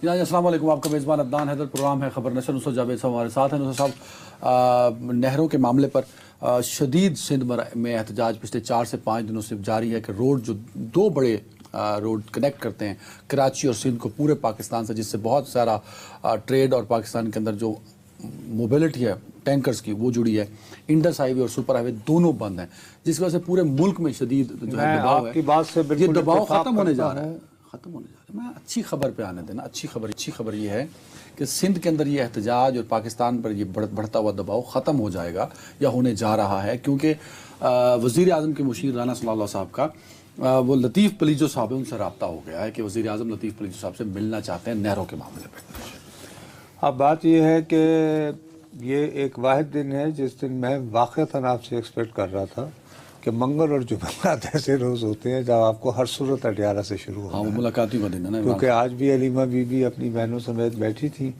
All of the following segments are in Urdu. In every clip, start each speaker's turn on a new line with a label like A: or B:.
A: جی السلام علیکم، آپ کا میزبان عدنان حیدر، پروگرام ہے خبر نشر۔ نصرت جاوید صاحب ہمارے ساتھ ہیں۔ نصرت صاحب، نہروں کے معاملے پر شدید سندھ میں احتجاج پچھلے 4 سے 5 دنوں سے جاری ہے کہ روڈ جو 2 بڑے روڈ کنیکٹ کرتے ہیں کراچی اور سندھ کو پورے پاکستان سے، جس سے بہت سارا ٹریڈ اور پاکستان کے اندر جو موبیلٹی ہے ٹینکرز کی وہ جڑی ہے، انڈس ہائی وے اور سپر ہائی وے دونوں بند ہیں، جس کی وجہ سے پورے ملک میں شدید جو ہے دباؤ ہے۔ یہ دباؤ ختم ہونے جا رہا ہے، میں اچھی خبر پہ آنے دینا۔ اچھی خبر یہ ہے کہ سندھ کے اندر یہ احتجاج اور پاکستان پر یہ بڑھتا ہوا دباؤ ختم ہو جائے گا یا ہونے جا رہا ہے، کیونکہ وزیر اعظم کے مشیر رانا صلی اللہ صاحب کا وہ لطیف پلیجو صاحب ان سے رابطہ ہو گیا ہے کہ وزیر اعظم لطیف پلیجو صاحب سے ملنا چاہتے ہیں نہروں کے معاملے پہ۔
B: اب بات یہ ہے کہ یہ ایک واحد دن ہے جس دن میں واقعتاً آپ سے ایکسپیکٹ کر رہا تھا کہ منگل اور جمعرات ایسے روز ہوتے ہیں جب آپ کو ہر صورت 18 سے شروع ہونا ہے۔
A: وہ ملاقاتی کا دن ہے نا،
B: کیونکہ آج بھی علیمہ بی بی اپنی بہنوں سمیت بیٹھی تھی،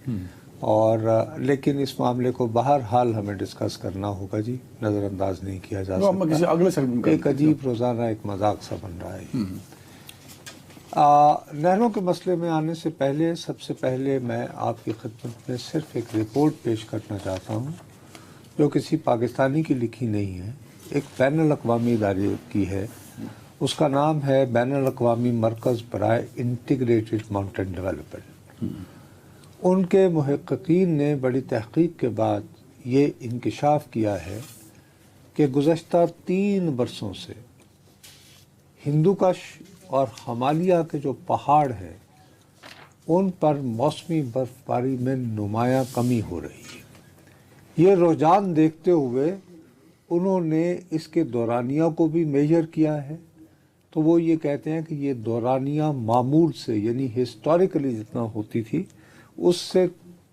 B: اور لیکن اس معاملے کو بہرحال ہمیں ڈسکس کرنا ہوگا جی، نظر انداز نہیں کیا جا سکتا۔ ایک عجیب روزانہ ایک مذاق سا بن رہا ہے۔ نہروں کے مسئلے میں آنے سے پہلے سب سے پہلے میں آپ کی خدمت میں صرف ایک رپورٹ پیش کرنا چاہتا ہوں جو کسی پاکستانی کی لکھی نہیں ہے، ایک بین الاقوامی ادارے کی ہے۔ اس کا نام ہے بین الاقوامی مرکز برائے انٹیگریٹڈ ماؤنٹین ڈیولپمنٹ۔ ان کے محققین نے بڑی تحقیق کے بعد یہ انکشاف کیا ہے کہ گزشتہ 3 برسوں سے ہندوکش اور ہمالیہ کے جو پہاڑ ہیں ان پر موسمی برف باری میں نمایاں کمی ہو رہی ہے۔ یہ رجحان دیکھتے ہوئے انہوں نے اس کے دورانیہ کو بھی میجر کیا ہے، تو وہ یہ کہتے ہیں کہ یہ دورانیہ معمول سے یعنی ہسٹوریکلی جتنا ہوتی تھی اس سے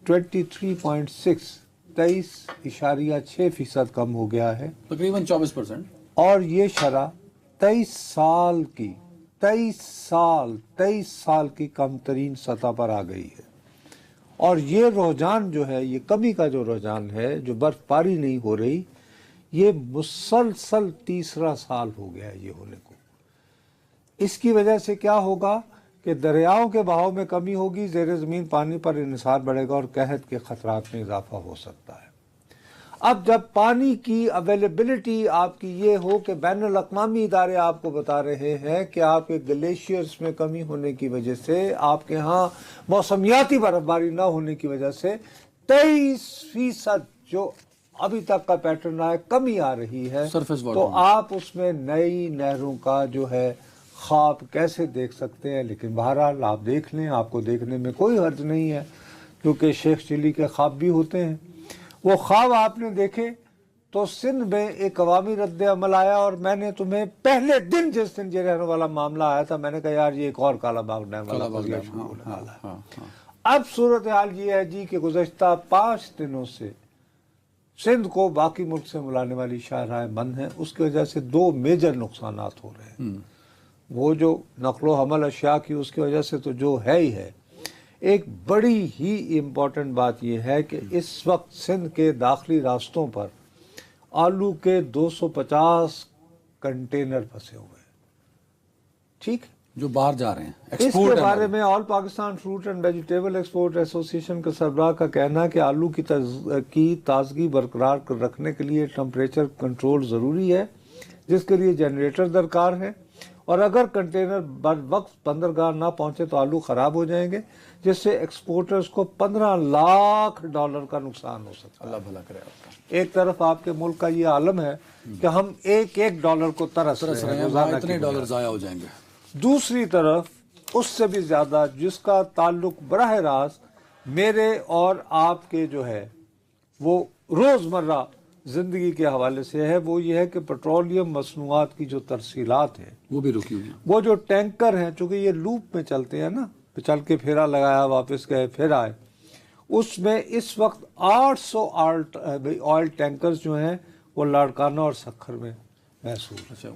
B: 23.6% کم ہو گیا ہے،
A: تقریباً 24%۔
B: اور یہ شرح 23 سال کی کم ترین سطح پر آ گئی ہے۔ اور یہ رجحان جو ہے، یہ کمی کا جو رجحان ہے، جو برف باری نہیں ہو رہی، یہ مسلسل 3 سال ہو گیا ہے یہ ہونے کو۔ اس کی وجہ سے کیا ہوگا کہ دریاؤں کے بہاؤ میں کمی ہوگی، زیر زمین پانی پر انحصار بڑھے گا اور قحط کے خطرات میں اضافہ ہو سکتا ہے۔ اب جب پانی کی اویلیبلٹی آپ کی یہ ہو کہ بین الاقوامی ادارے آپ کو بتا رہے ہیں کہ آپ کے گلیشیئرز میں کمی ہونے کی وجہ سے، آپ کے ہاں موسمیاتی برف باری نہ ہونے کی وجہ سے 23% جو ابھی تک کا پیٹرن ہے کمی آ رہی ہے، تو آپ اس میں نئی نہروں کا جو ہے خواب کیسے دیکھ سکتے ہیں؟ لیکن بہرحال آپ دیکھ لیں، آپ کو دیکھنے میں کوئی حرج نہیں ہے، کیونکہ شیخ چلی کے خواب بھی ہوتے ہیں۔ وہ خواب آپ نے دیکھے تو سندھ میں ایک عوامی رد عمل آیا، اور میں نے تمہیں پہلے دن جس دن یہ رہنے والا معاملہ آیا تھا میں نے کہا یار یہ ایک اور کالا باغ ڈیم والا مسئلہ شروع ہونے والا ہے۔ اب صورتحال یہ ہے جی کہ گزشتہ 5 دنوں سے سندھ کو باقی ملک سے ملانے والی شاہراہیں بند ہیں۔ اس کی وجہ سے 2 میجر نقصانات ہو رہے ہیں۔ وہ جو نقل و حمل اشیاء کی اس کی وجہ سے تو جو ہے ہی ہے، ایک بڑی ہی امپورٹنٹ بات یہ ہے کہ اس وقت سندھ کے داخلی راستوں پر آلو کے 250 کنٹینر پھنسے ہوئے ہیں، ٹھیک،
A: جو باہر جا رہے ہیں۔
B: اس کے بارے میں all Pakistan fruit and vegetable export association کے سربراہ کا کہنا ہے کہ آلو کی تازگی برقرار رکھنے کے لیے ٹمپریچر کنٹرول ضروری ہے، جس کے لیے جنریٹر درکار ہے، اور اگر کنٹینر بر وقت بندرگاہ نہ پہنچے تو آلو خراب ہو جائیں گے، جس سے ایکسپورٹرز کو $15 لاکھ کا نقصان ہو سکتا ہے۔
A: اللہ بھلا کرے آپ کا۔
B: ایک طرف آپ کے ملک کا یہ عالم ہے کہ ہم ایک $1 کو ترس رہے ہیں،
A: اتنے ڈالر ضائع ہو جائیں گے۔
B: دوسری طرف اس سے بھی زیادہ جس کا تعلق براہ راست میرے اور آپ کے جو ہے وہ روزمرہ زندگی کے حوالے سے ہے، وہ یہ ہے کہ پیٹرولیم مصنوعات کی جو ترسیلات ہیں
A: وہ بھی رکی ہوئی ہیں۔
B: وہ جو ٹینکر ہیں، چونکہ یہ لوپ میں چلتے ہیں نا، چل کے پھیرا لگایا واپس گئے پھر آئے، اس میں اس وقت 800 آئل ٹینکرز جو ہیں وہ لاڑکانہ اور سکھر میں محسوس ہیں۔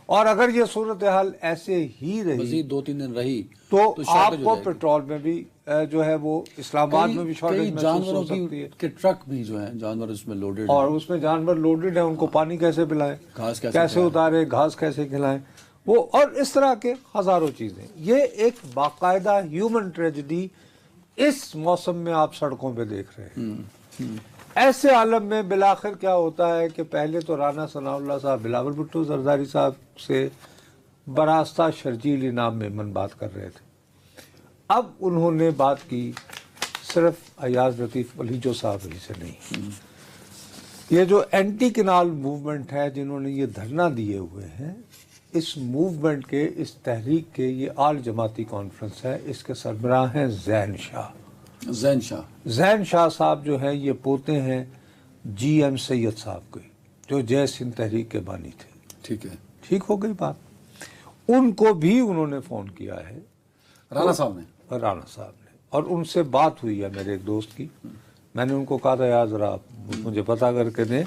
B: اور اگر یہ صورتحال ایسے ہی رہی،
A: مزید 2-3 دن رہی
B: تو آپ کو پیٹرول میں بھی جو ہے وہ اسلام آباد میں بھی شارٹیج محسوس ہو سکتی ہے۔
A: کہ ٹرک بھی جو ہیں جانور اس میں لوڈڈ
B: اور اس میں جانور لوڈڈ ہیں، ان کو پانی کیسے پلائیں،
A: گھاس
B: کیسے اتارے، گھاس کیسے کھلائیں، وہ اور اس طرح کے ہزاروں چیزیں۔ یہ ایک باقاعدہ ہیومن ٹریجڈی اس موسم میں آپ سڑکوں پہ دیکھ رہے ہیں۔ ایسے عالم میں بالآخر کیا ہوتا ہے کہ پہلے تو رانا ثناء اللہ صاحب بلاول بھٹو زرداری صاحب سے براستہ شرجیل انعام میمن بات کر رہے تھے، اب انہوں نے بات کی صرف ایاز لطیف علیجو صاحب ہی سے نہیں۔ یہ جو اینٹی کنال موومنٹ ہے جنہوں نے یہ دھرنا دیے ہوئے ہیں، اس موومنٹ کے، اس تحریک کے، یہ آل جماعتی کانفرنس ہے، اس کے سربراہ ہیں زین شاہ صاحب جو ہیں یہ پوتے ہیں جی ایم سید صاحب کے، جو جے سندھ تحریک کے بانی تھے۔
A: ٹھیک ہے،
B: ٹھیک ہو گئی بات۔ ان کو بھی انہوں نے فون کیا ہے،
A: رانا صاحب نے،
B: اور ان سے بات ہوئی ہے میرے ایک دوست کی۔ میں نے ان کو کہا تھا یار ذرا مجھے پتہ کر کے دیں،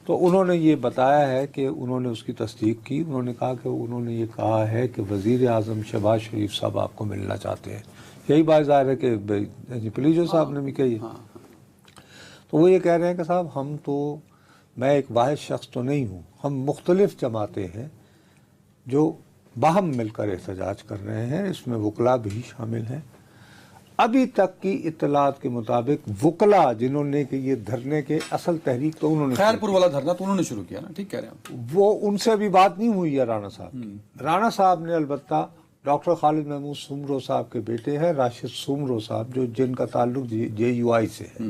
B: تو انہوں نے یہ بتایا ہے کہ انہوں نے اس کی تصدیق کی۔ انہوں نے کہا کہ انہوں نے یہ کہا ہے کہ وزیر اعظم شہباز شریف صاحب آپ کو ملنا چاہتے ہیں۔ یہی بات ظاہر ہے کہ پلیجو صاحب نے بھی کہی ہے۔ تو وہ یہ کہہ رہے ہیں کہ صاحب میں ایک واحد شخص تو نہیں ہوں، ہم مختلف جماعتیں ہیں جو باہم مل کر احتجاج کر رہے ہیں، اس میں وکلاء بھی شامل ہیں۔ ابھی تک کی اطلاعات کے مطابق وکلاء جنہوں نے کہ یہ دھرنے کے اصل تحریک تو انہوں نے
A: خیرپور والا دھرنا تو انہوں نے شروع کیا نا، ٹھیک کہہ رہے ہیں
B: وہ ان سے بھی بات نہیں ہوئی ہے رانا صاحب کی۔ رانا صاحب نے البتہ ڈاکٹر خالد محمود سومرو صاحب کے بیٹے ہیں راشد سومرو صاحب، جو جن کا تعلق جے یو آئی سے ہے،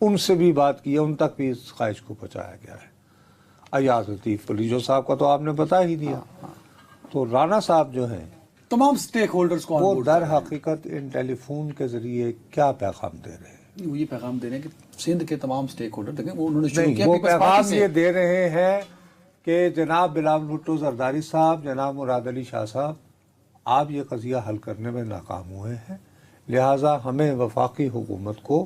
B: ان سے بھی بات کی ہے، ان تک بھی اس خواہش کو پہنچایا گیا ہے۔ ایاز لطیف علیجو صاحب کا تو آپ نے بتا ہی دیا۔ تو رانا صاحب جو ہیں
A: تمام سٹیک ہولڈرز کو
B: وہ در حقیقت ان ٹیلی فون کے ذریعے کیا پیغام دے رہے ہیں؟
A: وہ یہ پیغام دے رہے ہیں کہ سندھ کے تمام سٹیک ہولڈر دیکھیں وہ انہوں نے شروع
B: نہیں،
A: کیا
B: وہ
A: پیپلز پارٹی
B: پیغام
A: سے۔
B: یہ دے رہے ہیں کہ جناب بلاول بھٹو زرداری صاحب، جناب مراد علی شاہ صاحب، آپ یہ قضیہ حل کرنے میں ناکام ہوئے ہیں، لہٰذا ہمیں وفاقی حکومت کو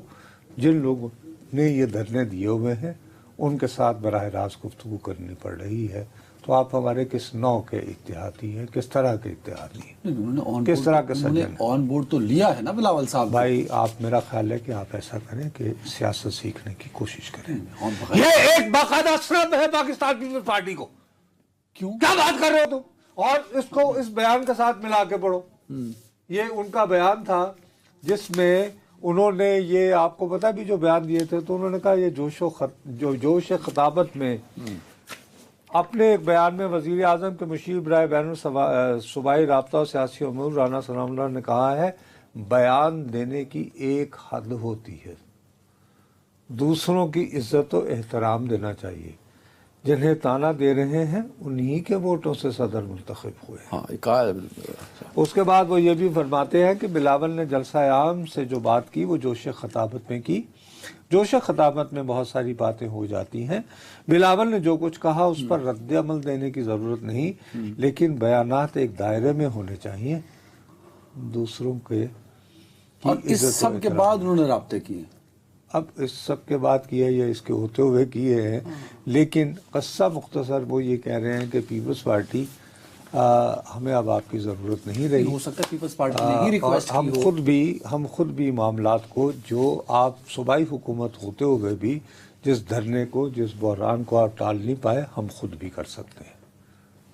B: جن لوگوں نے یہ دھرنے دیے ہوئے ہیں ان کے ساتھ براہ راست گفتگو کرنی پڑ رہی ہے۔ تو آپ ہمارے کس نوع کے اتحادی ہیں، کس طرح کے اتحادی ہیں، کس طرح کے سجن ہیں؟
A: آن بورڈ تو لیا ہے نا بلاول صاحب۔
B: بھائی آپ، میرا خیال ہے کہ آپ ایسا کریں کہ سیاست سیکھنے کی کوشش کریں۔ یہ ایک باقاعدہ سند ہے پاکستان پیپلز پارٹی کو۔
A: کیوں
B: کیا بات کر رہے ہو تم؟ اور اس کو اس بیان کے ساتھ ملا کے پڑھو۔ یہ ان کا بیان تھا جس میں انہوں نے یہ، آپ کو پتا بھی جو بیان دیے تھے، تو انہوں نے کہا یہ جوش خطابت میں اپنے ایک بیان میں وزیر اعظم کے مشیر برائے بین الصوبائی رابطہ و سیاسی امور رانا ثناء اللہ نے کہا ہے بیان دینے کی ایک حد ہوتی ہے، دوسروں کی عزت و احترام دینا چاہیے، جنہیں تانا دے رہے ہیں انہی کے ووٹوں سے صدر منتخب ہوئے۔ اس کے بعد وہ یہ بھی فرماتے ہیں کہ بلاول نے جلسہ عام سے جو بات کی وہ جوش خطابت میں کی۔ جوش خطابت میں بہت ساری باتیں ہو جاتی ہیں، بلاول نے جو کچھ کہا اس پر رد عمل دینے کی ضرورت نہیں، لیکن بیانات ایک دائرے میں ہونے چاہیے، دوسروں کے
A: اور اس سب کے بعد انہوں نے رابطے کیے۔
B: اب اس سب کے بعد کیے یا اس کے ہوتے ہوئے کیے ہیں، لیکن قصہ مختصر وہ یہ کہہ رہے ہیں کہ پیپلز پارٹی ہمیں اب آپ کی ضرورت نہیں رہی۔
A: ہو سکتا ہے پیپلز پارٹی نے ہی ریکویسٹ کی
B: ہم خود بھی معاملات کو، جو آپ صوبائی حکومت ہوتے ہوئے بھی جس دھرنے کو، جس بحران کو آپ ٹال نہیں پائے، ہم خود بھی کر سکتے ہیں۔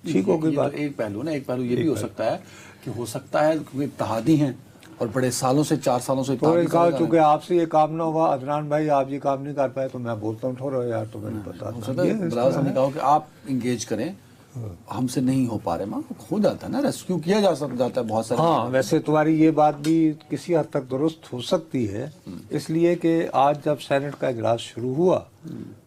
B: ٹھیک ہو گئی بات؟
A: ایک پہلو نا، ایک پہلو یہ بھی ہو سکتا ہے کہ ہو سکتا ہے کیونکہ اتحادی ہیں اور بڑے سالوں سے، 4 سالوں سے
B: تو کہا چونکہ آپ سے یہ کام نہ ہوا عدنان بھائی، آپ یہ کام نہیں کر پائے، تو میں بولتا ہوں ٹھہرو یار، تو میں نے بتا
A: بلاول صاحب نے کہا کہ آپ انگیج کریں، ہم سے نہیں ہو پا رہے، ہو جاتا ہے نا، ریسکیو کیا جا جاتا ہے بہت سارے۔
B: ہاں، ویسے تمہاری یہ بات بھی کسی حد تک درست ہو سکتی ہے، اس لیے کہ آج جب سینٹ کا اجلاس شروع ہوا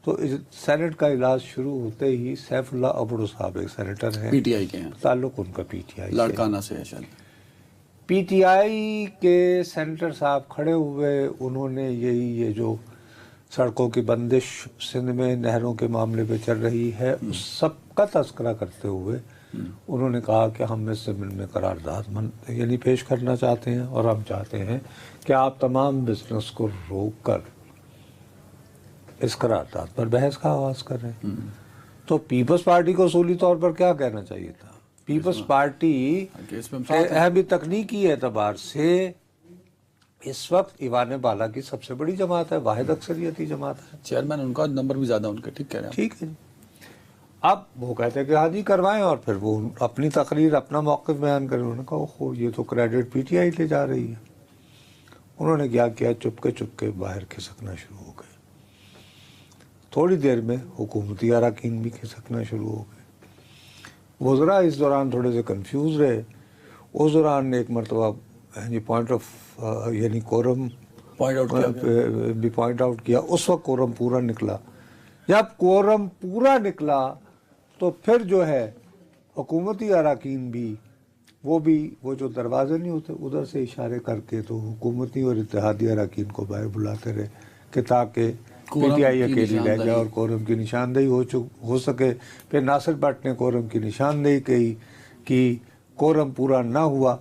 B: تو سینٹ کا اجلاس شروع ہوتے ہی سیف اللہ ابڑو صاحب ایک سینیٹر ہیں،
A: پی ٹی آئی کے ہیں،
B: تعلق ان کا پی ٹی آئی
A: لاڑکانہ سے ہے شاید۔
B: پی ٹی آئی کے سینیٹر صاحب کھڑے ہوئے، انہوں نے یہ جو سڑکوں کی بندش سندھ میں نہروں کے معاملے پہ چل رہی ہے اس سب کا تذکرہ کرتے ہوئے انہوں نے کہا کہ ہم اس ضمن میں قرارداد یعنی پیش کرنا چاہتے ہیں، اور ہم چاہتے ہیں کہ آپ تمام بزنس کو روک کر اس قرارداد پر بحث کا آغاز کر رہے ہیں۔ تو پیپلز پارٹی کو اصولی طور پر کیا کہنا چاہیے تھا؟ پیپلز پارٹی بھی تکنیکی اعتبار سے اس وقت ایوان بالا کی سب سے بڑی جماعت ہے، واحد اکثریتی جماعت ہے،
A: چیئرمین ان کا نمبر بھی زیادہ ان کا، ٹھیک کہہ رہے ہیں۔
B: ٹھیک ہے جی۔ اب وہ کہتے ہیں کہ ہاں جی کروائیں، اور پھر وہ اپنی تقریر، اپنا موقف بیان کریں۔ انہوں نے کہا یہ تو کریڈٹ پی ٹی آئی لے جا رہی ہے، انہوں نے کیا کیا، چپ کے باہر کھسکنا شروع ہو گئے. تھوڑی دیر میں حکومتی اراکین بھی کھسکنا شروع ہو گئے. وزراء اس دوران تھوڑے سے کنفیوز رہے. اس دوران ایک مرتبہ پوائنٹ آف یعنی کورم بھی پوائنٹ آؤٹ کیا. اس وقت کورم پورا نکلا. جب کورم پورا نکلا تو پھر جو ہے حکومتی اراکین بھی وہ جو دروازے نہیں ہوتے ادھر سے اشارے کر کے تو حکومتی اور اتحادی اراکین کو باہر بلاتے رہے کہ تاکہ پی ٹی آئی اکیلی رہ جائے اور کورم کی نشاندہی ہو سکے. پھر ناصر بٹ نے کورم کی نشاندہی کی کورم پورا نہ ہوا.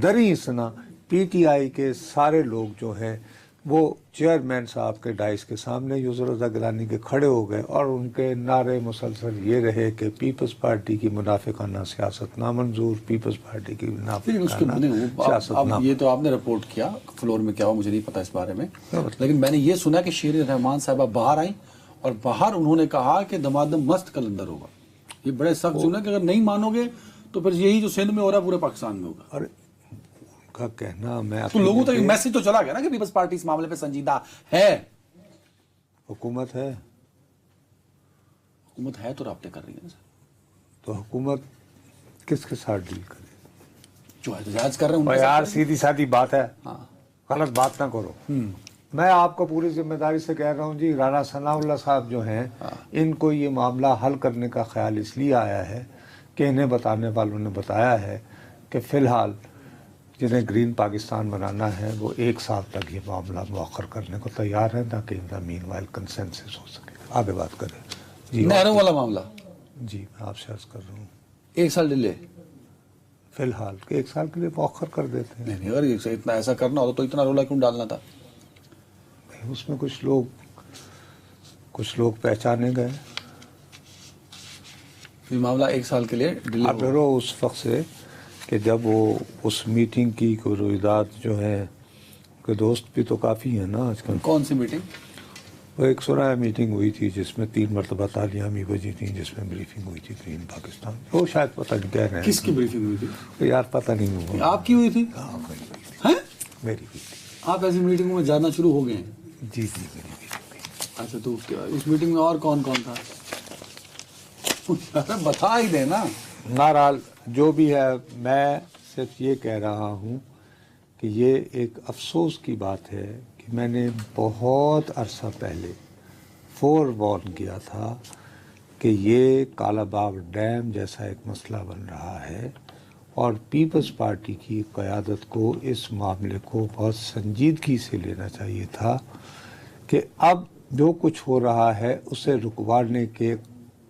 B: دریں اثنا پی ٹی آئی کے سارے لوگ جو ہیں وہ چیئرمین صاحب کے ڈائس کے سامنے یسر رضا گیلانی کے کھڑے ہو گئے اور ان کے نعرے مسلسل یہ رہے کہ پیپلز پارٹی کی منافقانہ سیاست نامنظور، پیپلز پارٹی کی منافقانہ سیاست نامنظور.
A: یہ تو آپ نے رپورٹ کیا فلور میں، کیا ہوا مجھے نہیں پتا اس بارے میں، لیکن میں نے یہ سنا کہ شیرین رحمان صاحبہ باہر آئیں اور باہر انہوں نے کہا کہ دمادم مست کلندر ہوگا. یہ بڑے سخت جملے کہ اگر نہیں مانو گے تو پھر یہی جو سندھ میں ہو رہا ہے پورے پاکستان میں ہوگا.
B: اور کا کہنا میں
A: تو لوگوں تک میسج تو چلا گیا نا کہ پیپلز پارٹی اس معاملے پہ سنجیدہ ہے.
B: حکومت ہے
A: تو رابطے کر رہی ہے نا.
B: تو حکومت کس کے ساتھ ڈیل کرے؟
A: جو احتجاج کر رہے ہیں
B: یار سیدھی سادھی بات ہے، غلط بات نہ کرو. میں آپ کو پوری ذمہ داری سے کہہ رہا ہوں جی، رانا ثناء اللہ صاحب جو ہیں ان کو یہ معاملہ حل کرنے کا خیال اس لیے آیا ہے کہ انہیں بتانے والوں نے بتایا ہے کہ فی الحال جنہیں گرین پاکستان بنانا ہے وہ 1 سال تک یہ معاملہ مؤخر کرنے کو تیار ہیں تاکہ ان کا مین وائل کنسنسس ہو سکے. آگے بات کریں جی.
A: نہروں والا معاملہ
B: جی میں آپ سے عرض کر رہا ہوں
A: 1 سال ڈیلے
B: فی الحال کہ 1 سال کے لیے مؤخر کر دیتے ہیں.
A: نہیں، اگر اتنا ایسا کرنا ہوتا تو اتنا رولا کیوں ڈالنا تھا؟
B: اس میں کچھ لوگ پہچانے گئے.
A: یہ معاملہ 1 سال کے لیے ڈیلے
B: آپ ڈرو اس وقت سے کہ جب وہ اس میٹنگ کی کوئی رویداد جو ہے کہ دوست بھی تو کافی ہیں نا آج کل.
A: کون سی میٹنگ؟
B: وہ ایک سرایہ میٹنگ ہوئی تھی جس میں 3 مرتبہ تالیاں بھی بجی تھیں، جس میں بریفنگ ہوئی تھی گرین پاکستان. وہ شاید پتہ نہیں کہہ رہے ہیں
A: کس کی بریفنگ ہوئی تھی؟
B: یار پتہ نہیں ہوا.
A: آپ کی ہوئی تھی؟
B: ہاں میری ہوئی تھی.
A: ہیں؟
B: میری ہوئی تھی.
A: آپ ایسی میٹنگوں میں جانا شروع ہو گئے ہیں؟
B: جی میری ہوئی تھی.
A: اچھا تو اس میٹنگ میں اور کون تھا؟ بتا ہی دے نا.
B: بہرحال جو بھی ہے، میں صرف یہ کہہ رہا ہوں کہ یہ ایک افسوس کی بات ہے کہ میں نے بہت عرصہ پہلے فور وارن کیا تھا کہ یہ کالا باغ ڈیم جیسا ایک مسئلہ بن رہا ہے اور پیپلز پارٹی کی قیادت کو اس معاملے کو بہت سنجیدگی سے لینا چاہیے تھا کہ اب جو کچھ ہو رہا ہے اسے رکوانے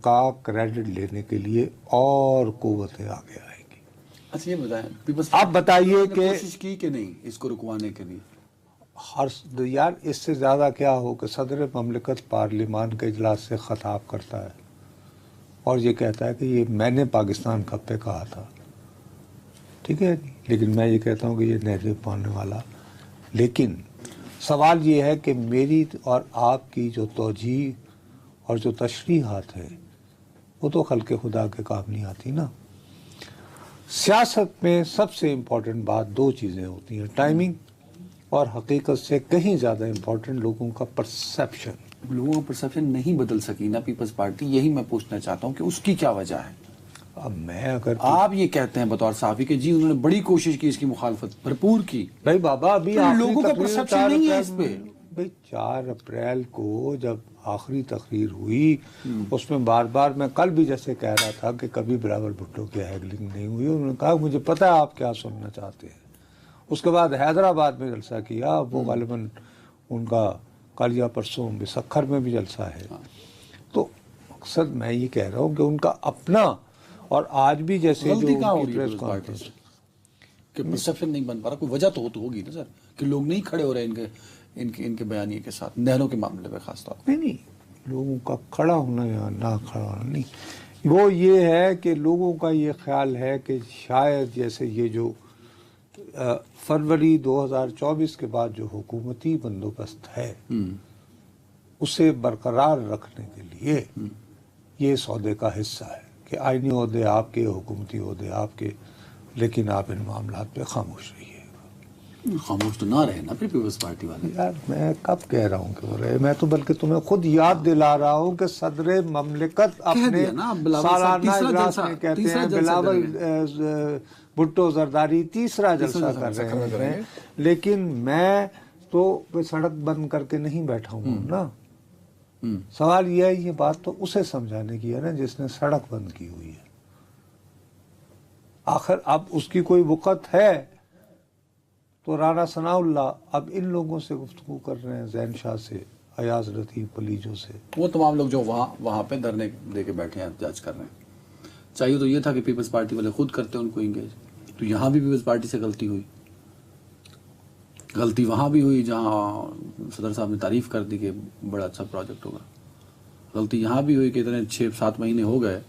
B: کا کریڈٹ لینے کے لیے اور قوتیں آگے آئیں گی.
A: اچھا یہ بتائیں،
B: آپ بتائیے کہ
A: کوشش کی کہ نہیں اس کو رکوانے کے لیے؟
B: یار اس سے زیادہ کیا ہو کہ صدر مملکت پارلیمان کے اجلاس سے خطاب کرتا ہے اور یہ کہتا ہے کہ یہ میں نے پاکستان کب پہ کہا تھا. ٹھیک ہے، لیکن میں یہ کہتا ہوں کہ یہ نہریں پانے والا. لیکن سوال یہ ہے کہ میری اور آپ کی جو توجیہ اور جو تشریحات ہیں وہ تو خلق خدا کے کام نہیں آتی نا. سیاست میں سب سے امپورٹنٹ بات 2 چیزیں ہوتی ہیں، ٹائمنگ اور حقیقت سے کہیں زیادہ امپورٹنٹ لوگوں کا پرسیپشن.
A: لوگوں کا پرسیپشن نہیں بدل سکی نا پیپلز پارٹی. یہی میں پوچھنا چاہتا ہوں کہ اس کی کیا وجہ ہے؟
B: اب میں اگر
A: آپ یہ کہتے ہیں بطور صحافی کہ جی انہوں نے بڑی کوشش کی، اس کی مخالفت بھرپور کی.
B: بھائی بابا ابھی
A: لوگوں کا پرسیپشن نہیں ہے اس پہ.
B: بھائی 4 اپریل کو جب آخری تقریر ہوئی اس میں بار بار میں کل بھی جیسے کہہ رہا تھا کہ کبھی بلاول بھٹو کی ہیگلنگ نہیں ہوئی. انہوں نے کہا مجھے پتہ ہے آپ کیا سننا چاہتے ہیں. اس کے بعد حیدرآباد میں جلسہ کیا، وہ غالباً ان کا کل یا پرسوں مسکھر میں بھی جلسہ ہے. تو مقصد میں یہ کہہ رہا ہوں کہ ان کا اپنا اور آج بھی جیسے
A: غلطی کہاں ہو
B: جو
A: رہی ہے پارٹی سے کہ پرسیپشن نہیں بن پا رہا؟ کوئی وجہ تو ہوگی نا سر کہ لوگ نہیں کھڑے ہو رہے ان کے بیانیے کے ساتھ، نہروں کے معاملے میں خاص طور پر.
B: نہیں لوگوں کا کھڑا ہونا یا نہ کھڑا ہونا نہیں، وہ یہ ہے کہ لوگوں کا یہ خیال ہے کہ شاید جیسے یہ جو فروری 2024 کے بعد جو حکومتی بندوبست ہے اسے برقرار رکھنے کے لیے یہ سودے کا حصہ ہے کہ آئینی عہدے آپ کے، حکومتی عہدے آپ کے، لیکن آپ ان معاملات پہ خاموش رہیے.
A: خاموش تو نہ رہے نا پھر پیپلز پارٹی والے.
B: یار میں کب کہہ رہا ہوں کہ وہ رہے, میں تو بلکہ تمہیں خود یاد دلا رہا ہوں کہ صدر مملکت اپنے سالانہ اجلاس میں کہتے ہیں بلاول بھٹو زرداری تیسرا جلسہ کر رہے ہیں, لیکن میں تو سڑک بند کر کے نہیں بیٹھا ہوں نا. سوال یہ ہے, یہ بات تو اسے سمجھانے کی ہے نا جس نے سڑک بند کی ہوئی ہے. آخر اب اس کی کوئی وقت ہے تو رانا ثناء اللہ اب ان لوگوں سے گفتگو کر رہے ہیں, زین شاہ سے, ایاز لطیف پلیجو سے,
A: وہ تمام لوگ جو وہاں پہ دھرنے دے کے بیٹھے ہیں احتجاج کر رہے ہیں. چاہیے تو یہ تھا کہ پیپلز پارٹی والے خود کرتے ان کو انگیج. تو یہاں بھی پیپلز پارٹی سے غلطی ہوئی. غلطی وہاں بھی ہوئی جہاں صدر صاحب نے تعریف کر دی کہ بڑا اچھا پروجیکٹ ہوگا. غلطی یہاں بھی ہوئی کہ اتنے 6-7 مہینے ہو گئے,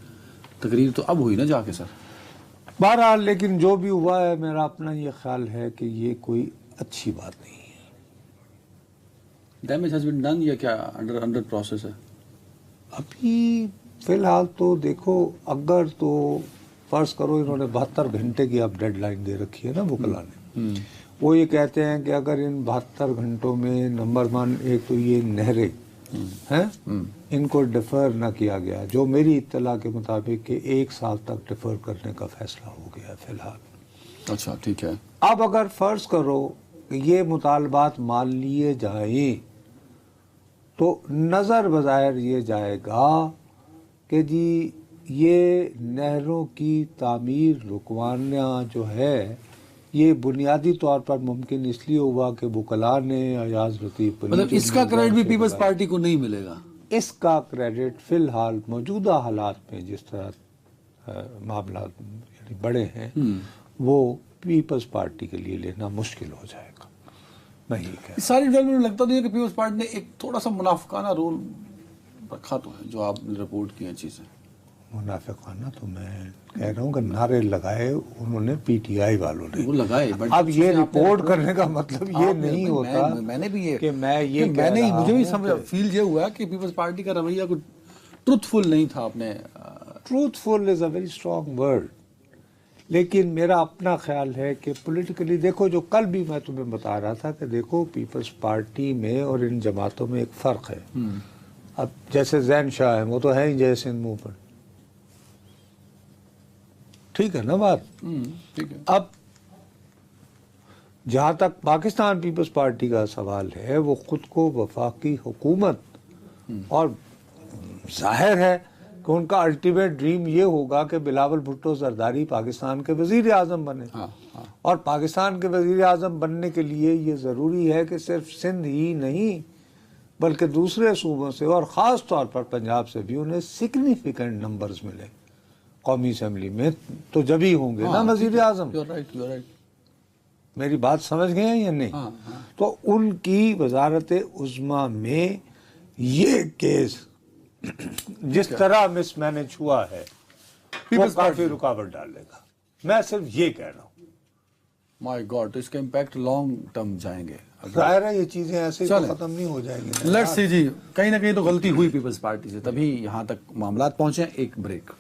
A: تقریر تو اب ہوئی نا جا کے سر.
B: بہرحال لیکن جو بھی ہوا ہے میرا اپنا یہ خیال ہے کہ یہ کوئی اچھی بات نہیں ہے.
A: ڈیمیج ہیز بین ڈن یا کیا انڈر پروسیس ہے؟
B: ابھی فی الحال تو دیکھو, اگر تو فرض کرو انہوں نے 72 گھنٹے کی اب ڈیڈ لائن دے رکھی ہے نا وکلا نے, وہ یہ کہتے ہیں کہ اگر ان 72 گھنٹوں میں نمبر 1 ایک تو یہ نہریں ہیں ان کو ڈیفر نہ کیا گیا, جو میری اطلاع کے مطابق کہ 1 سال تک ڈیفر کرنے کا فیصلہ ہو گیا فی الحال.
A: اچھا ٹھیک ہے.
B: اب اگر فرض کرو کہ یہ مطالبات مان لیے جائیں تو نظر بظاہر یہ جائے گا کہ جی یہ نہروں کی تعمیر رکوانا جو ہے یہ بنیادی طور پر ممکن اس لیے ہوا کہ وکلاء نے, ایاز لطیف
A: مطلب اس کا کریڈٹ بھی پیپلز پارٹی کو نہیں ملے گا.
B: اس کا کریڈٹ فی الحال موجودہ حالات میں جس طرح معاملات یعنی بڑے ہیں وہ پیپلز پارٹی کے لیے لینا مشکل ہو جائے گا. میں یہ کہہ
A: اس ساری ڈیولپمنٹ میں لگتا تو ہے کہ پیپلز پارٹی نے ایک تھوڑا سا منافقانہ رول رکھا تو ہے, جو آپ نے رپورٹ کی ہیں چیزیں.
B: منافقانہ تو میں کہہ رہا ہوں کہ نعرے لگائے انہوں نے پی ٹی آئی والوں نے,
A: وہ لگائے.
B: اب یہ رپورٹ کرنے کا مطلب یہ نہیں ہوتا
A: میں نے بھی یہ
B: کہ میں یہ
A: میں نے مجھے بھی سمجھ فیل یہ ہوا کہ پیپلز پارٹی کا رویہ کوئی ٹروتھ فل نہیں تھا. اپنے
B: truthful is a very strong word, لیکن میرا اپنا خیال ہے کہ پولیٹیکلی دیکھو, جو کل بھی میں تمہیں بتا رہا تھا کہ دیکھو پیپلز پارٹی میں اور ان جماعتوں میں ایک فرق ہے. اب جیسے زین شاہ ہیں وہ تو ہے ہی جے سندھ موومنٹ, ٹھیک ہے نا بات. اب جہاں تک پاکستان پیپلز پارٹی کا سوال ہے وہ خود کو وفاقی حکومت, اور ظاہر ہے کہ ان کا الٹیمیٹ ڈریم یہ ہوگا کہ بلاول بھٹو زرداری پاکستان کے وزیر اعظم بنے, اور پاکستان کے وزیر اعظم بننے کے لیے یہ ضروری ہے کہ صرف سندھ ہی نہیں بلکہ دوسرے صوبوں سے اور خاص طور پر پنجاب سے بھی انہیں سگنیفیکنٹ نمبرز ملے قومی اسمبلی میں, تو جب ہی ہوں گے نا وزیر اعظم. میری بات سمجھ گئے ہیں یا نہیں؟ تو ان کی وزارت عظمیٰ میں یہ کیس جس طرح مس مینج ہوا ہے وہ کافی رکاوٹ ڈالے گا. میں صرف یہ کہہ رہا ہوں.
A: مائی گاڈ, تو اس کا امپیکٹ لانگ ٹرم جائیں گے.
B: ظاہر ہے یہ چیزیں ایسے تو ختم نہیں ہو جائیں گی.
A: لیٹس سی جی, کہیں نہ کہیں تو غلطی ہوئی پیپلز پارٹی سے, تبھی یہاں تک معاملات پہنچے. ایک بریک.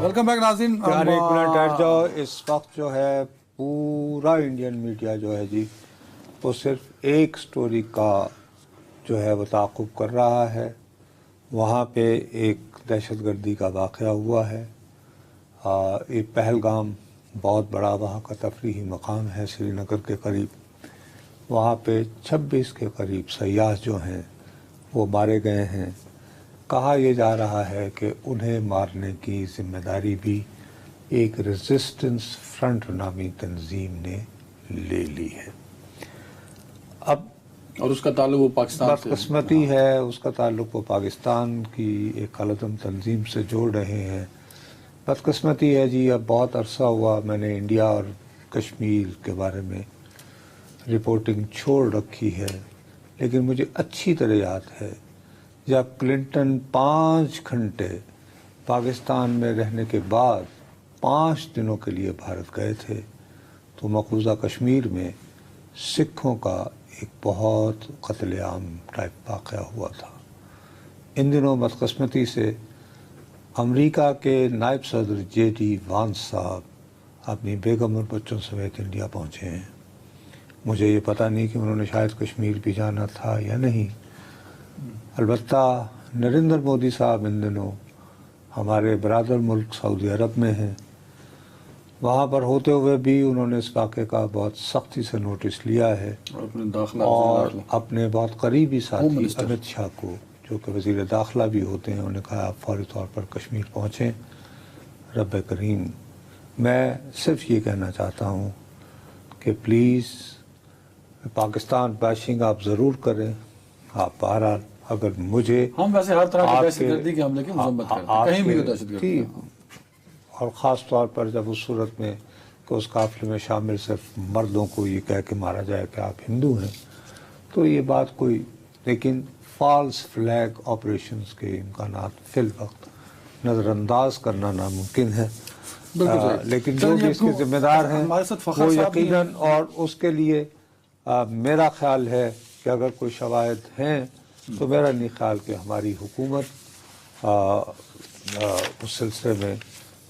A: ویلکم بیک ناظرین.
B: ایک منٹ ٹھہر جاؤ. اس وقت جو ہے پورا انڈین میڈیا جو ہے جی وہ صرف ایک سٹوری کا جو ہے وہ تعاقب کر رہا ہے. وہاں پہ ایک دہشت گردی کا واقعہ ہوا ہے. ایک پہلگام بہت بڑا وہاں کا تفریحی مقام ہے سری نگر کے قریب. وہاں پہ 26 کے قریب سیاح جو ہیں وہ مارے گئے ہیں. کہا یہ جا رہا ہے کہ انہیں مارنے کی ذمہ داری بھی ایک ریزسٹنس فرنٹ نامی تنظیم نے لے لی ہے. اب
A: اور اس کا تعلق وہ پاکستان سے,
B: بدقسمتی ہے اس کا تعلق وہ پاکستان کی ایک عالم تنظیم سے جوڑ رہے ہیں. بدقسمتی ہے جی. اب بہت عرصہ ہوا میں نے انڈیا اور کشمیر کے بارے میں رپورٹنگ چھوڑ رکھی ہے, لیکن مجھے اچھی طرح یاد ہے جب کلنٹن 5 گھنٹے پاکستان میں رہنے کے بعد 5 دنوں کے لیے بھارت گئے تھے تو مقبوضہ کشمیر میں سکھوں کا ایک بہت قتل عام ٹائپ واقعہ ہوا تھا. ان دنوں بدقسمتی سے امریکہ کے نائب صدر جے ڈی وانس صاحب اپنی بیگم اور بچوں سمیت انڈیا پہنچے ہیں. مجھے یہ پتہ نہیں کہ انہوں نے شاید کشمیر بھی جانا تھا یا نہیں. البتہ نریندر مودی صاحب ان دنوں ہمارے برادر ملک سعودی عرب میں ہیں. وہاں پر ہوتے ہوئے بھی انہوں نے اس واقعے کا بہت سختی سے نوٹس لیا ہے اور اپنے بہت قریبی ساتھی امت شاہ کو جو کہ وزیر داخلہ بھی ہوتے ہیں انہوں نے کہا آپ فوری طور پر کشمیر پہنچیں. رب کریم میں صرف یہ کہنا چاہتا ہوں کہ پلیز پاکستان بیشنگ آپ ضرور کریں. آپ بہرحال اگر مجھے
A: ہم ویسے ہر طرح کی دہشت گردی کے حملے کی مذمت کرتے ہیں کہیں بھی دہشت گردی
B: اور خاص طور پر جب اس صورت میں کہ اس قافلے میں شامل صرف مردوں کو یہ کہہ کے مارا جائے کہ آپ ہندو ہیں تو یہ بات کوئی لیکن فالس فلیگ آپریشنز کے امکانات فی الوقت نظر انداز کرنا ناممکن ہے. لیکن جو بھی اس کے ذمہ دار ہیں وہ یقیناً اور اس کے لیے میرا خیال ہے کہ اگر کوئی شواہد ہیں تو میرا نہیں خیال کہ ہماری حکومت اس سلسلے میں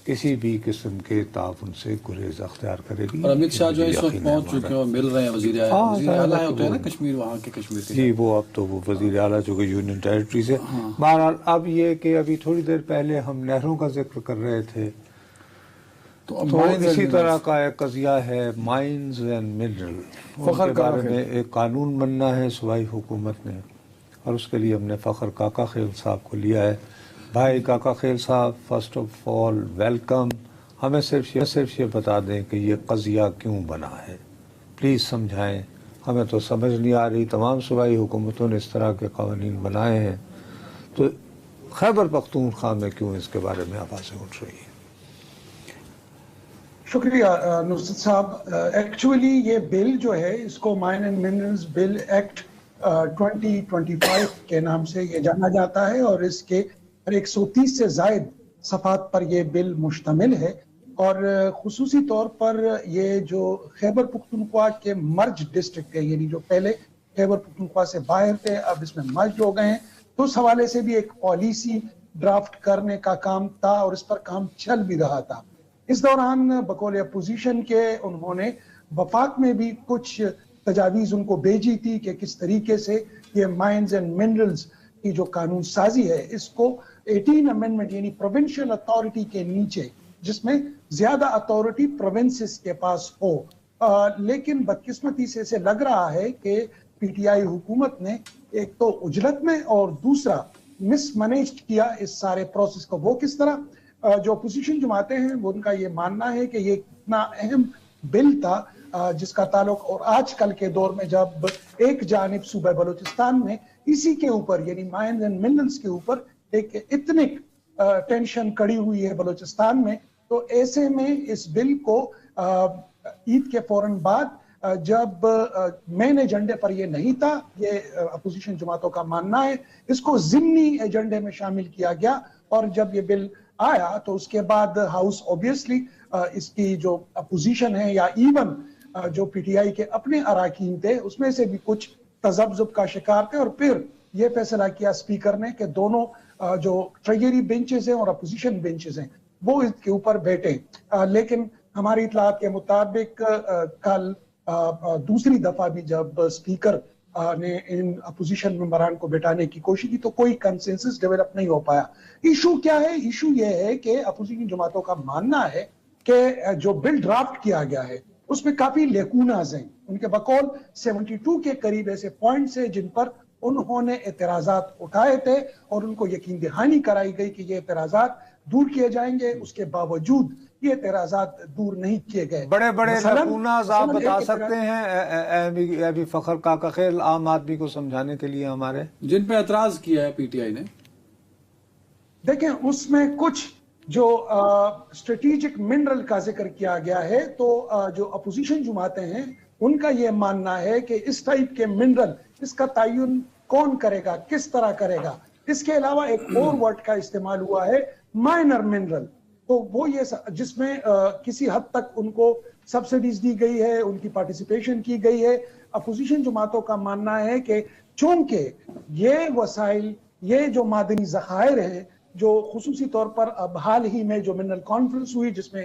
B: کسی بھی قسم کے تعاون سے گریز اختیار کرے گی.
A: اور امت شاہ جو اس وقت پہنچ چکے ہیں اور مل رہے ہیں وزیر اعلیٰ ہوتے ہیں نا کشمیر وہاں کے کشمیر کے
B: جی وہ اب تو وہ وزیر اعلیٰ جو کہ یونین ٹیریٹری سے. بہرحال اب یہ کہ ابھی تھوڑی دیر پہلے ہم نہروں کا ذکر کر رہے تھے تو اسی طرح کا ایک قضیہ ہے مائنز اینڈ منرل. ان کے بارے میں ایک قانون بننا ہے صوبائی حکومت نے اور اس کے لیے ہم نے فخر کاکا خیل صاحب کو لیا ہے. بھائی کاکا خیل صاحب فرسٹ آف آل ویلکم. ہمیں صرف یہ بتا دیں کہ یہ قضیہ کیوں بنا ہے پلیز سمجھائیں. ہمیں تو سمجھ نہیں آ رہی. تمام صوبائی حکومتوں نے اس طرح کے قوانین بنائے ہیں تو خیبر پختونخوا میں کیوں اس کے بارے میں آوازیں اٹھ رہی ہیں.
C: شکریہ نصرت صاحب. ایکچولی یہ بل جو ہے اس کو mine and minerals bill act 2025 کے نام سے یہ جانا جاتا ہے اور اس کے 130 سے زائد صفحات پر یہ بل مشتمل ہے اور خصوصی طور پر یہ جو خیبر پختونخوا کے مرج ڈسٹرکٹ ہے یعنی جو پہلے خیبر پختونخوا سے باہر تھے اب اس میں مرج ہو گئے ہیں تو اس حوالے سے بھی ایک پالیسی ڈرافٹ کرنے کا کام تھا اور اس پر کام چل بھی رہا تھا. اس دوران بقول اپوزیشن کے انہوں نے وفاق میں بھی کچھ تجاویز ان کو بھیجی تھی کہ کس طریقے سے یہ مائنز اینڈ منرلز کی جو قانون سازی ہے اس کو 18 امینڈمنٹ یعنی پروونشل اتھارٹی کے نیچے جس میں زیادہ اتھارٹی پروونسز کے پاس ہو. لیکن بدقسمتی سے اسے لگ رہا ہے کہ پی ٹی آئی حکومت نے ایک تو عجلت میں اور دوسرا مس مینیج کیا اس سارے پروسیس کو. وہ کس طرح جو اپوزیشن جماعتیں ہیں وہ ان کا یہ ماننا ہے کہ یہ اتنا اہم بل تھا جس کا تعلق اور آج کل کے دور میں جب ایک جانب صوبہ بلوچستان میں اسی کے اوپر یعنی مائنز اینڈ منرلز کے اوپر ایک اتنک ٹینشن کڑی ہوئی ہے بلوچستان میں تو ایسے میں اس بل کو عید کے فوراً بعد جب مین ایجنڈے پر یہ نہیں تھا یہ اپوزیشن جماعتوں کا ماننا ہے اس کو ضمنی ایجنڈے میں شامل کیا گیا اور جب یہ بل آیا تو اس کے بعد ہاؤس اوبیسلی اس کی جو اپوزیشن ہے یا ایون جو پی ٹی آئی کے اپنے اراکین تھے اس میں سے بھی کچھ تذبذب کا شکار تھے اور پھر یہ فیصلہ کیا اسپیکر نے کہ دونوں جو ٹریجری بینچز ہیں اور اپوزیشن بینچز ہیں وہ اس کے اوپر بیٹھے. لیکن ہماری اطلاعات کے مطابق کل دوسری دفعہ بھی جب اسپیکر نے ان اپوزیشن ممبران کو بٹھانے کی کوشش کی تو کوئی کنسنسس ڈیولپ نہیں ہو پایا. ایشو کیا ہے؟ ایشو یہ ہے کہ اپوزیشن جماعتوں کا ماننا ہے کہ جو بل ڈرافٹ کیا گیا ہے اس میں کافی لیکوناز ہیں. ان کے بقول 72 کے قریب ایسے پوائنٹس ہیں جن پر انہوں نے اعتراضات اٹھائے تھے اور ان کو یقین دہانی کرائی گئی کہ یہ اعتراضات دور کیے جائیں گے. اس کے باوجود یہ اعتراضات دور نہیں کیے گئے.
B: بڑے بڑے لیکوناز آپ بتا سکتے ہیں ابھی فخر کاکا خیل عام آدمی کو سمجھانے کے لیے ہمارے
A: جن پہ اعتراض کیا ہے پی ٹی آئی نے؟
C: دیکھیں اس میں کچھ جو اسٹریٹجک منرل کا ذکر کیا گیا ہے تو جو اپوزیشن جماعتیں ہیں ان کا یہ ماننا ہے کہ اس ٹائپ کے منرل اس کا تعین کون کرے گا کس طرح کرے گا. اس کے علاوہ ایک اور ورڈ کا استعمال ہوا ہے مائنر منرل تو وہ یہ جس میں کسی حد تک ان کو سبسڈیز دی گئی ہے ان کی پارٹیسپیشن کی گئی ہے. اپوزیشن جماعتوں کا ماننا ہے کہ چونکہ یہ وسائل یہ جو معدنی ذخائر ہیں جو خصوصی طور پر اب حال ہی میں جو منرل کانفرنس ہوئی جس میں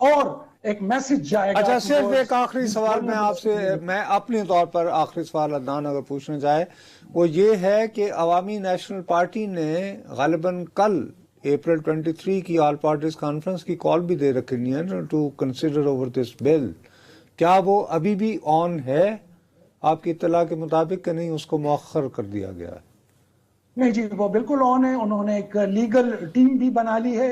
C: اور ایک میسج جائے گا.
B: اچھا صرف ایک آخری سوال میں آپ سے، میں اپنے طور پر آخری سوال عدنان اگر پوچھنا چاہے، وہ یہ ہے کہ عوامی نیشنل پارٹی نے غالباً کل اپریل 23 کی آل پارٹیز کانفرنس کی کال بھی دے رکھی ہے ٹو کنسیڈر اوور دس بل. کیا وہ ابھی بھی آن ہے آپ کی اطلاع کے مطابق کہ نہیں، اس کو مؤخر کر دیا گیا ہے؟
C: نہیں جی، وہ بالکل آن ہے. انہوں نے ایک لیگل ٹیم بھی بنا لی ہے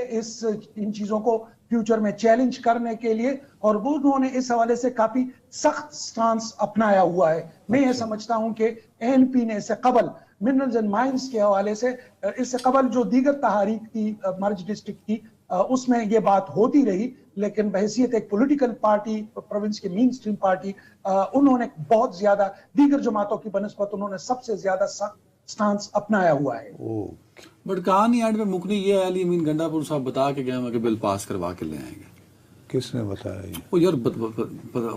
C: ان چیزوں کو فیوچر میں چیلنج کرنے کے لیے، اور وہ انہوں نے اس حوالے سے کافی سخت سٹانس اپنایا ہوا ہے. میں یہ سمجھتا ہوں کہ ANP نے اس سے قبل منرلز اینڈ مائنز کے حوالے سے، اس سے قبل جو دیگر تحاریک تھی مرج ڈسٹرکٹ کی، اس میں یہ بات ہوتی رہی، لیکن بحیثیت ایک پولیٹیکل پارٹی، پروونس کی مین سٹریم پارٹی، انہوں نے بہت زیادہ دیگر جماعتوں کی بنسبت انہوں نے سب سے زیادہ سخت سٹانس اپنایا ہوا ہے.
A: بٹ کہانی اینڈ میں مکنی یہ ہے، علی امین گنڈا پور صاحب بتا کے گئے ہیں کہ بل پاس کروا کے لے آئیں گے.
B: کس نے بتایا
A: وہ یار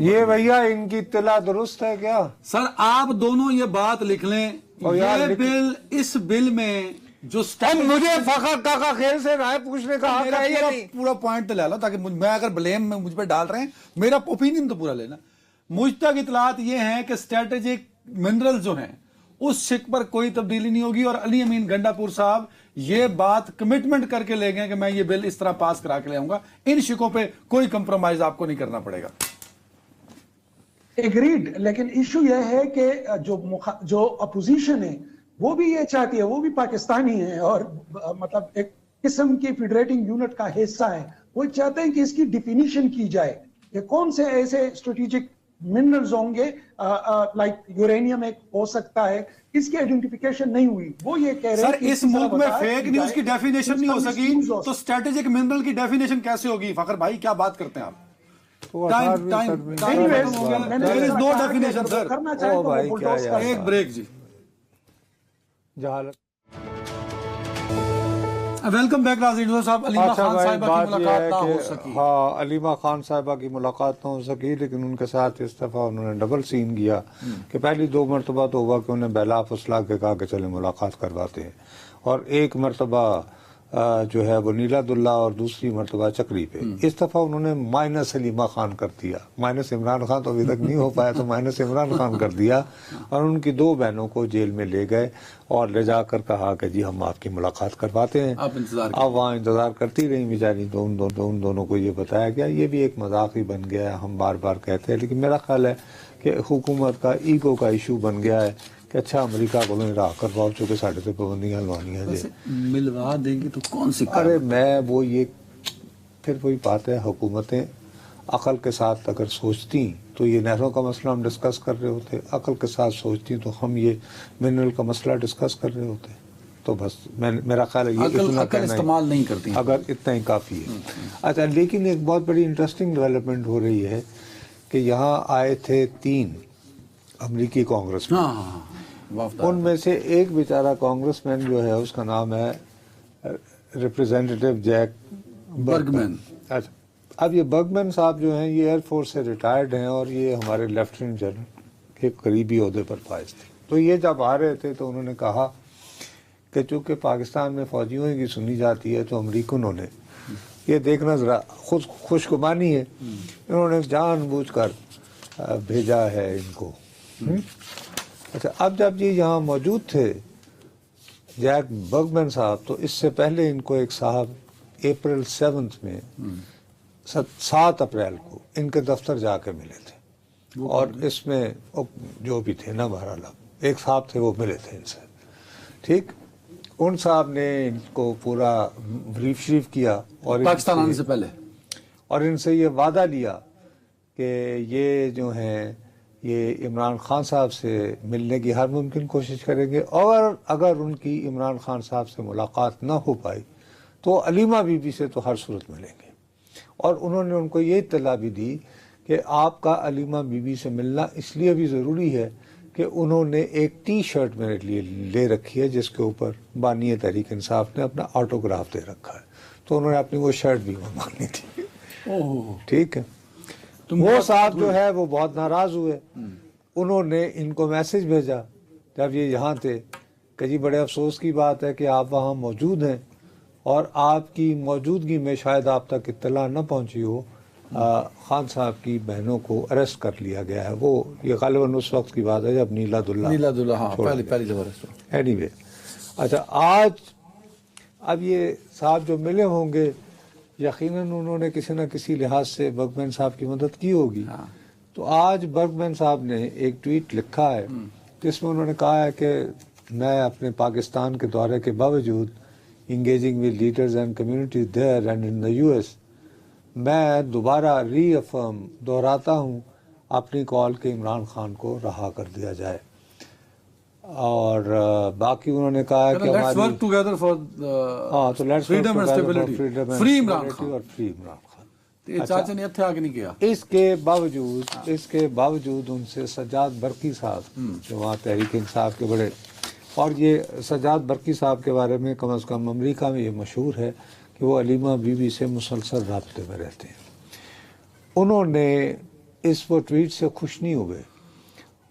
B: یہ بھیا ان کی اطلاع درست ہے کیا؟
A: سر آپ دونوں یہ بات لکھ لیں، یہ بل، اس بل میں جو
B: مجھے فخر کاکا خیر سے رائے پوچھنے کا حق ہے یا نہیں؟
A: پورا پوائنٹ تو لے لو تاکہ میں اگر بلیم میں مجھ پہ ڈال رہے ہیں میرا اوپینین تو پورا لینا. مجھ تک اطلاعات یہ ہیں کہ اسٹریٹجک منرل جو ہیں اس شک پر کوئی تبدیلی نہیں ہوگی، اور علی امین گنڈا پور صاحب یہ بات کمٹمنٹ کر کے لے گئے کہ میں یہ بل اس طرح پاس کرا کے لے آؤں گا. ان شکوں پہ کوئی کمپرومائز آپ کو نہیں کرنا پڑے گا.
C: ایگریڈ. لیکن ایشو یہ ہے کہ جو اپوزیشن ہے وہ بھی یہ چاہتی ہے، وہ بھی پاکستانی ہے اور مطلب ایک قسم کی فیڈریٹنگ یونٹ کا حصہ ہے. وہ چاہتے ہیں کہ اس کی ڈیفینیشن کی جائے کہ کون سے ایسے اسٹریٹجک منرلز ہوں گے، لائک یورینیم ایک ہو سکتا ہے، اس کی آئیڈینٹیفیکیشن نہیں ہوئی. وہ یہ کہہ رہے ہیں
A: سر اس ملک میں فیک نیوز کی ڈیفینیشن نہیں ہو سکی تو اسٹریٹجک منرل کی ڈیفینیشن کیسے ہوگی؟ فخر بھائی کیا بات کرتے ہیں آپ؟ ایک بریک جی.
B: جہالت.
A: ویلکم بیک ناظرین صاحب. علیمہ خان صاحبہ کی ملاقات نہ ہو سکی.
B: ہاں، علیمہ خان صاحبہ کی ملاقات نہ ہو سکی، لیکن ان کے ساتھ اس دفعہ انہوں نے ڈبل سین کیا کہ پہلی 2 مرتبہ تو ہوا کہ انہیں بیلا فسلا کے کہا کہ چلیں ملاقات کرواتے ہیں، اور ایک مرتبہ جو ہے وہ نیلاد اللہ اور دوسری مرتبہ چکری پہ. اس دفعہ انہوں نے مائنس علیمہ خان کر دیا. مائنس عمران خان تو ابھی تک نہیں ہو پایا تو مائنس عمران خان کر دیا، اور ان کی 2 بہنوں کو جیل میں لے گئے اور لے جا کر کہا کہ جی ہم آپ کی ملاقات کرواتے ہیں. اب وہاں انتظار کرتی رہی بیچاری، تو ان دونوں کو یہ بتایا گیا. یہ بھی ایک مذاق ہی بن گیا ہے، ہم بار بار کہتے ہیں، لیکن میرا خیال ہے کہ حکومت کا ایگو کا ایشو بن گیا ہے کہ اچھا امریکہ کو راہ کرواؤ، چونکہ ساڑھے سے پابندیاں لوانی ہیں. جی
A: ملوا دیں گی تو کون سی؟
B: ارے میں وہ یہ پھر وہی بات ہے، حکومتیں عقل کے ساتھ اگر سوچتی تو یہ نہروں کا مسئلہ ہم ڈسکس کر رہے ہوتے، عقل کے ساتھ سوچتی تو ہم یہ منرل کا مسئلہ ڈسکس کر رہے ہوتے. تو بس میرا خیال ہے یہ اتنا
A: استعمال نہیں کرتی،
B: اگر اتنا ہی کافی ہے. اچھا، لیکن ایک بہت بڑی انٹرسٹنگ ڈیولپمنٹ ہو رہی ہے کہ یہاں آئے تھے 3 امریکی کانگریس میں. ان میں سے ایک بیچارہ کانگریس مین جو ہے اس کا نام ہے ریپریزنٹیٹو جیک
A: برگمین.
B: اچھا، اب یہ برگمین صاحب جو ہیں یہ ایئر فورس سے ریٹائرڈ ہیں اور یہ ہمارے لیفٹیننٹ جنرل کے قریبی عہدے پر فائز تھے. تو یہ جب آ رہے تھے تو انہوں نے کہا کہ چونکہ پاکستان میں فوجیوں کی سنی جاتی ہے تو امریکنوں نے یہ دیکھنا ذرا خوش گمانی ہے، انہوں نے جان بوجھ کر بھیجا ہے ان کو. اچھا، اب جب یہ یہاں موجود تھے جیک برگمین صاحب، تو اس سے پہلے ان کو ایک صاحب اپریل 7 میں 7 اپریل کو ان کے دفتر جا کے ملے تھے، اور اس میں جو بھی تھے نا، بہرحال ایک صاحب تھے وہ ملے تھے ان سے. ٹھیک، ان صاحب نے ان کو پورا بریف شریف کیا اور
A: پاکستان آنے سے پہلے، اور
B: ان سے یہ وعدہ لیا کہ یہ جو ہیں یہ عمران خان صاحب سے ملنے کی ہر ممکن کوشش کریں گے، اور اگر ان کی عمران خان صاحب سے ملاقات نہ ہو پائی تو علیمہ بی بی سے تو ہر صورت ملیں گے. اور انہوں نے ان کو یہ اطلاع بھی دی کہ آپ کا علیمہ بی بی سے ملنا اس لیے بھی ضروری ہے کہ انہوں نے ایک ٹی شرٹ میرے لیے لے رکھی ہے جس کے اوپر بانی تحریک انصاف نے اپنا آٹوگراف دے رکھا ہے. تو انہوں نے اپنی وہ شرٹ بھی منگوانی تھی. ٹھیک ہے، وہ صاحب جو ہے وہ بہت ناراض ہوئے. انہوں نے ان کو میسج بھیجا جب یہ یہاں تھے کہ جی بڑے افسوس کی بات ہے کہ آپ وہاں موجود ہیں اور آپ کی موجودگی میں شاید آپ تک اطلاع نہ پہنچی ہو خان صاحب کی بہنوں کو اریسٹ کر لیا گیا ہے. وہ یہ غالباً اس وقت کی بات ہے جب نیلا دلہ
A: ہاں پہلی زبردست.
B: Any way. اچھا آج اب یہ صاحب جو ملے ہوں گے یقیناً انہوں نے کسی نہ کسی لحاظ سے برگمین صاحب کی مدد کی ہوگی. تو آج برگمین صاحب نے ایک ٹویٹ لکھا ہے جس میں انہوں نے کہا ہے کہ میں اپنے پاکستان کے دورے کے باوجود engaging with leaders and communities there and in the U S میں دوبارہ ری افرم دہراتا ہوں اپنی کال کہ عمران خان کو رہا کر دیا جائے. اور باقی انہوں نے کہا ہے کہ
A: let's work together for freedom and stability free Imran Khan.
B: اور فری عمران خان.
A: یہ چاچا نے اتھے آگے نہیں کیا.
B: اس کے باوجود ان سے سجاد برقی صاحب جو وہاں تحریک انصاف کے بڑے، اور یہ سجاد برقی صاحب کے بارے میں کم از کم امریکہ میں یہ مشہور ہے کہ وہ علیمہ بی بی سے مسلسل رابطے میں رہتے ہیں. انہوں نے اس وہ ٹویٹ سے خوش نہیں ہوئے.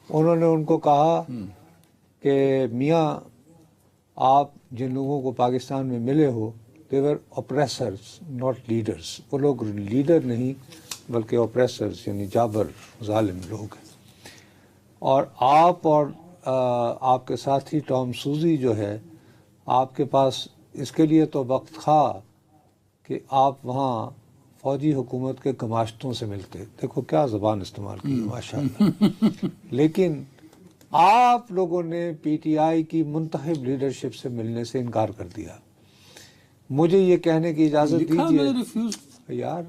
B: انہوں نے ان کو کہا کہ میاں آپ جن لوگوں کو پاکستان میں ملے ہو they were oppressors not leaders. وہ لوگ لیڈر نہیں بلکہ oppressors یعنی جابر ظالم لوگ ہیں. اور آپ کے ساتھی ٹام سوزی جو ہے آپ کے پاس اس کے لیے تو وقت تھا کہ آپ وہاں فوجی حکومت کے گماشتوں سے ملتے. دیکھو کیا زبان استعمال کی ماشاء اللہ. لیکن آپ لوگوں نے پی ٹی آئی کی منتخب لیڈرشپ سے ملنے سے انکار کر دیا. مجھے یہ کہنے کی اجازت دیجیے یار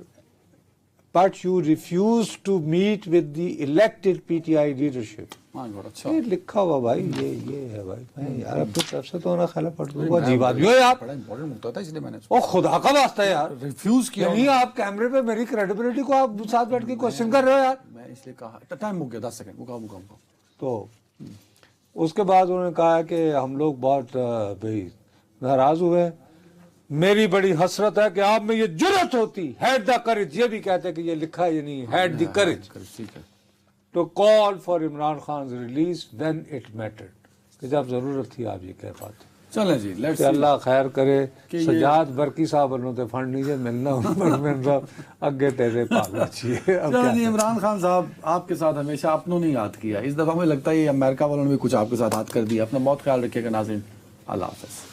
B: but you refuse to meet with the elected PTI leadership. یہ لکھا ہوا بھائی یہ ہے بھائی. میں یار اپنی طرف سے تو نہ خیال پڑ دوں عجیب آدمی ہو یار.
A: بڑا امپورٹنٹ مدعا تھا اس لیے میں نے
B: او خدا کا واسطہ یار
A: ریفیوز کیا.
B: نہیں آپ کیمرے پہ میری کریڈیبلٹی کو آپ ساتھ بیٹھ کے کوشچن کر رہے ہو یار.
A: میں اس لیے کہا ٹائم ہو گیا 10 سیکنڈ مکاؤ.
B: تو اس کے بعد انہوں نے کہا کہ ہم لوگ بہت بھائی ناراض ہوئے. میری بڑی حسرت ہے کہ آپ میں یہ جرأت ہوتی ہیڈ دا کریج. یہ بھی کہتے ہیں کہ یہ لکھا ہے نہیں had the courage to call for Imran Khan release when it mattered. کہ جب ضرورت تھی آپ یہ کہہ پاتے.
A: چلیں جی لیٹس
B: اللہ خیر کرے. سجاد برقی صاحب انہوں نے فنڈ نہیں ملنا برگمین صاحب اگے ٹیرے پاگا چاہیے.
A: جی عمران خان صاحب آپ کے ساتھ ہمیشہ اپنوں نے یاد کیا. اس دفعہ مجھے لگتا ہے یہ امریکہ والوں نے بھی کچھ آپ کے ساتھ یاد کر دیا. اپنا بہت خیال رکھیے گا ناظرین. اللہ حافظ.